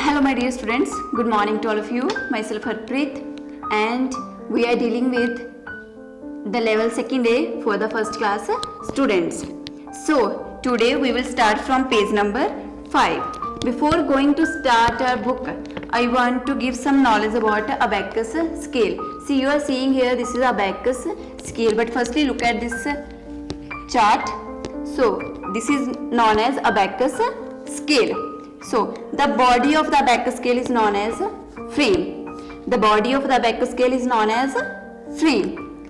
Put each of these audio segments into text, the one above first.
Hello my dear students, good morning to all of you. Myself Harpreet and we are dealing with the level 2nd A for the first class students. So today we will start from page number 5. Before going to start our book, I want to give some knowledge about abacus scale. See, you are seeing here this is abacus scale, but firstly look at this chart. So this is known as abacus scale. So the body of the abacus scale is known as frame. The body of the abacus scale is known as frame.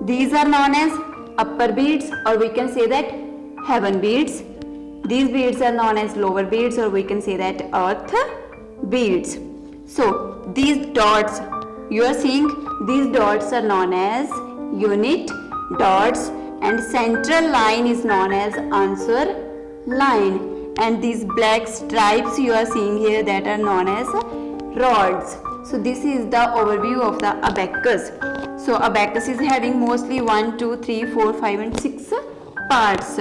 These are known as upper beads, or we can say that heaven beads. These beads are known as lower beads, or we can say that earth beads. So these dots, you are seeing these dots are known as unit dots, and central line is known as answer line. And these black stripes you are seeing here, that are known as rods. So this is the overview of the abacus. So abacus is having mostly 1, 2, 3, 4, 5 and 6 parts.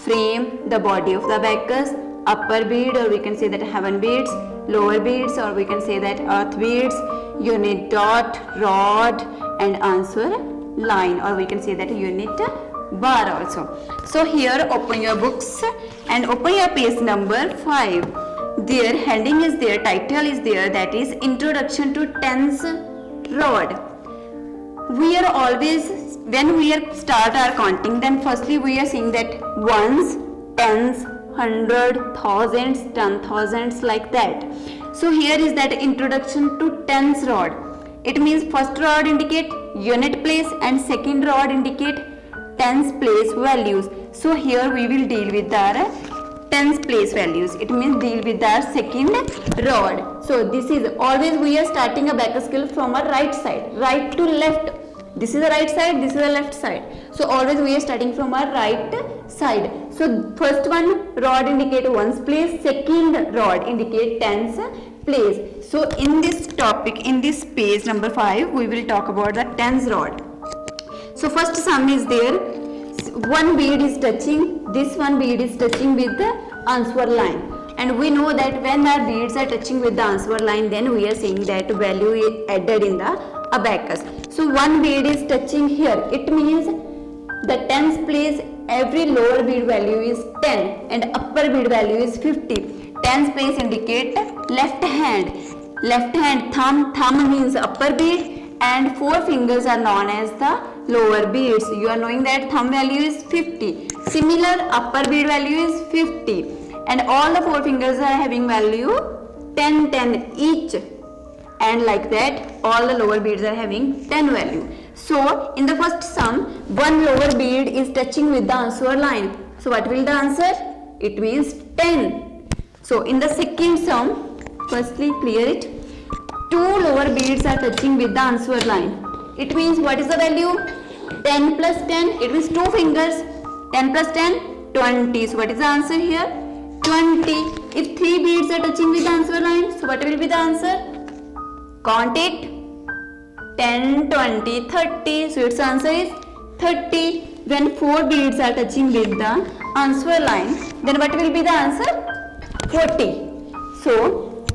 Frame, the body of the abacus, upper bead, or we can say that heaven beads, lower beads, or we can say that earth beads, unit dot, rod and answer line, or we can say that unit bar also. So here open your books and open your page number 5. Their heading is there, title is there, that is Introduction to Tens Rod. We are always, when we start our counting, then firstly we are seeing that ones, tens, hundred, thousands, 10,000s, like that. So here is that introduction to tens rod. It means first rod indicate unit place and second rod indicate tens place values. So here we will deal with our tens place values. It means deal with our second rod. So this is always we are starting abacus scale from a right side, right to left. This is the right side, this is the left side. So always we are starting from our right side. So first one rod indicate ones place, second rod indicate tens place. So in this topic, in this page number 5, we will talk about the tens rod. So first sum is there, one bead is touching, this one bead is touching with the answer line, and we know that when our beads are touching with the answer line, then we are saying that value is added in the abacus. So one bead is touching here, it means the tens place every lower bead value is 10 and upper bead value is 50. Tens place indicate left hand, thumb means upper bead, and 4 fingers are known as the lower beads. You are knowing that thumb value is 50. Similar upper bead value is 50. And all the 4 fingers are having value 10, 10 each. And like that, all the lower beads are having 10 value. So, in the first sum, one lower bead is touching with the answer line. So, what will the answer? It means 10. So, in the second sum, firstly clear it. 2 lower beads are touching with the answer line. It means what is the value? 10 plus 10, it means 2 fingers. 10 plus 10, 20. So what is the answer here? 20. If 3 beads are touching with the answer line, so what will be the answer? Count it. 10, 20, 30. So its answer is 30. When 4 beads are touching with the answer line, then what will be the answer? 40. So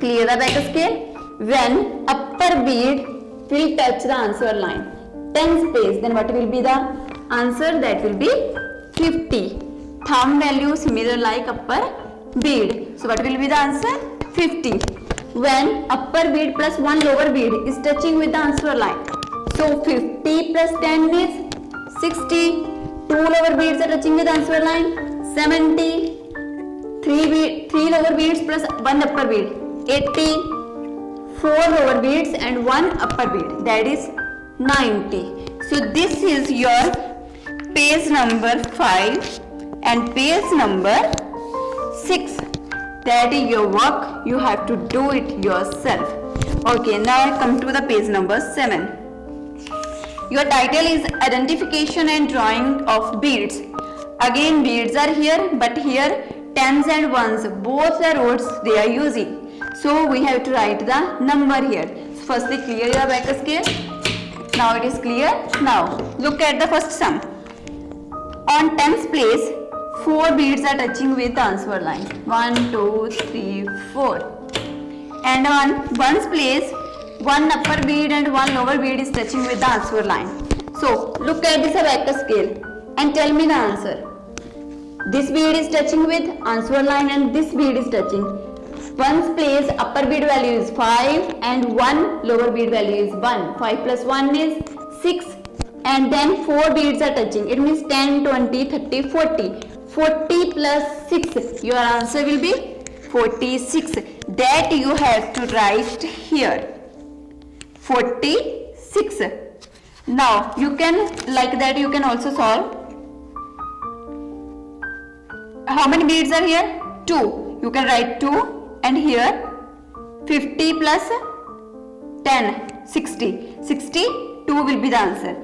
clear the abacus scale. When upper bead will touch the answer line, tens place, then what will be the answer? That will be 50. Thumb value similar like upper bead. So what will be the answer? 50. When upper bead plus 1 lower bead is touching with the answer line, so 50 plus 10 is 60. 2 lower beads are touching with the answer line, 70. 3 lower beads plus 1 upper bead, 80. 4 lower beads and 1 upper bead, that is 90. So this is your page number 5 and page number 6. That is your work, you have to do it yourself. Okay, now I come to the page number 7. Your title is Identification and Drawing of Beads. Again beads are here, but here tens and ones, both the rods they are using. So we have to write the number here. So firstly clear your abacus scale. Now it is clear. Now look at the first sum. On tens place 4 beads are touching with the answer line. 1, 2, 3, 4. And on one's place, one upper bead and one lower bead is touching with the answer line. So look at this abacus scale and tell me the answer. This bead is touching with answer line and this bead is touching. One's place upper bead value is 5 and one lower bead value is 1. 5 plus 1 is 6 and then 4 beads are touching. It means 10, 20, 30, 40. 40 plus 6. Your answer will be 46. That you have to write here. 46. Now you can, like that you can also solve. How many beads are here? 2. You can write 2 and here 50 plus 10, 60. 62 will be the answer.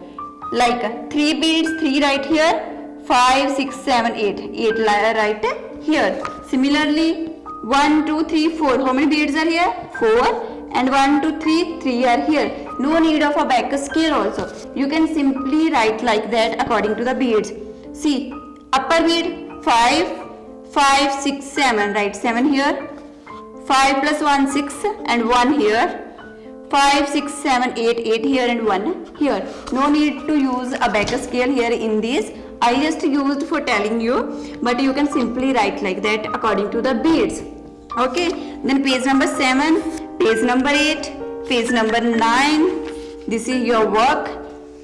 Like 3 beads, 3 right here, 5, 6, 7, 8. 8 right here. Similarly, 1, 2, 3, 4. How many beads are here? 4. And 1, 2, 3, 3 are here. No need of abacus scale also. You can simply write like that according to the beads. See, upper bead 5, 5, 6, 7. Write 7 here. 5 plus 1, 6 and 1 here. 5, 6, 7, 8, 8 here and 1 here. No need to use abacus scale here in this. I just used for telling you, but you can simply write like that according to the beads. Okay, then page number 7, page number 8, page number 9. This is your work.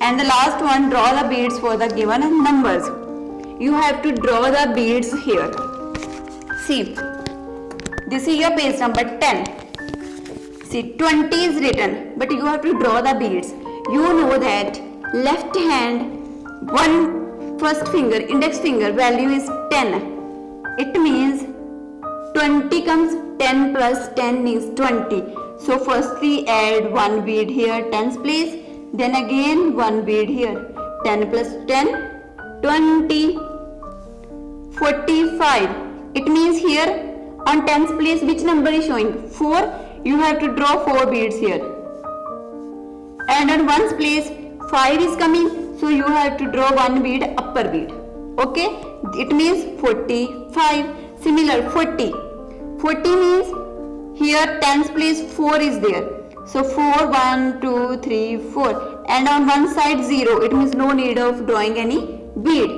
And the last one, draw the beads for the given numbers. You have to draw the beads here. See, this is your page number 10. See, 20 is written, but you have to draw the beads. You know that left hand, one first finger, index finger value is 10. It means 20 comes 10 plus 10 is 20. So firstly add one bead here, 10's place. Then again one bead here. 10 plus 10, 20, 45. It means here on 10's place which number is showing? 4. You have to draw 4 beads here. And on 1's place 5 is coming. So you have to draw 1 bead, upper bead. Okay. It means 45. Similar 40. 40 means here 10's place 4 is there. So 4, 1, 2, 3, 4. And on one side 0. It means no need of drawing any bead.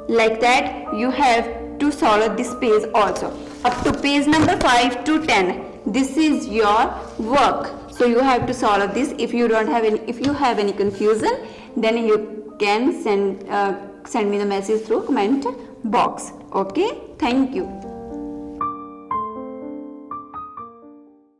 Like that you have to solve this page also. Up to page number 5 to 10. This is your work. So you have to solve this. If you don't have any, if you have any confusion, then you can send me the message through comment box. Okay. Thank you.